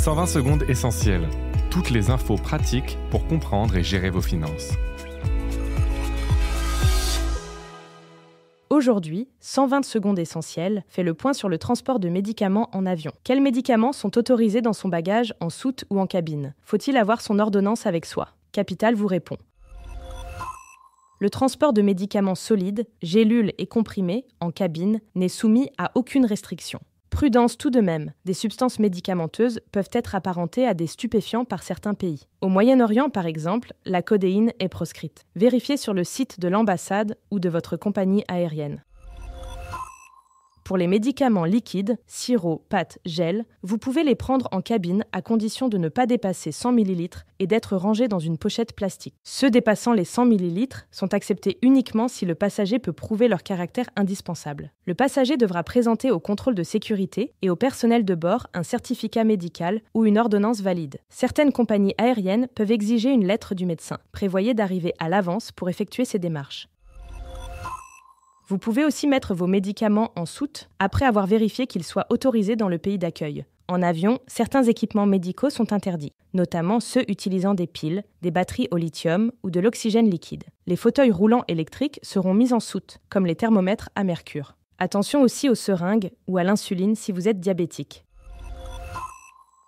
120 secondes essentielles. Toutes les infos pratiques pour comprendre et gérer vos finances. Aujourd'hui, 120 secondes essentielles fait le point sur le transport de médicaments en avion. Quels médicaments sont autorisés dans son bagage en soute ou en cabine ? Faut-il avoir son ordonnance avec soi ? Capital vous répond. Le transport de médicaments solides, gélules et comprimés, en cabine, n'est soumis à aucune restriction. Prudence tout de même, des substances médicamenteuses peuvent être apparentées à des stupéfiants par certains pays. Au Moyen-Orient, par exemple, la codéine est proscrite. Vérifiez sur le site de l'ambassade ou de votre compagnie aérienne. Pour les médicaments liquides, sirop, pâte, gel, vous pouvez les prendre en cabine à condition de ne pas dépasser 100 ml et d'être rangés dans une pochette plastique. Ceux dépassant les 100 ml sont acceptés uniquement si le passager peut prouver leur caractère indispensable. Le passager devra présenter au contrôle de sécurité et au personnel de bord un certificat médical ou une ordonnance valide. Certaines compagnies aériennes peuvent exiger une lettre du médecin. Prévoyez d'arriver à l'avance pour effectuer ces démarches. Vous pouvez aussi mettre vos médicaments en soute après avoir vérifié qu'ils soient autorisés dans le pays d'accueil. En avion, certains équipements médicaux sont interdits, notamment ceux utilisant des piles, des batteries au lithium ou de l'oxygène liquide. Les fauteuils roulants électriques seront mis en soute, comme les thermomètres à mercure. Attention aussi aux seringues ou à l'insuline si vous êtes diabétique.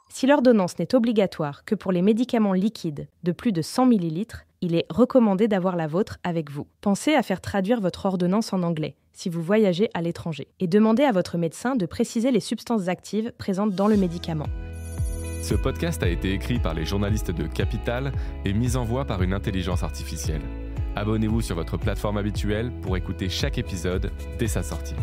Si l'ordonnance n'est obligatoire que pour les médicaments liquides de plus de 100 ml, il est recommandé d'avoir la vôtre avec vous. Pensez à faire traduire votre ordonnance en anglais si vous voyagez à l'étranger et demandez à votre médecin de préciser les substances actives présentes dans le médicament. Ce podcast a été écrit par les journalistes de Capital et mis en voix par une intelligence artificielle. Abonnez-vous sur votre plateforme habituelle pour écouter chaque épisode dès sa sortie.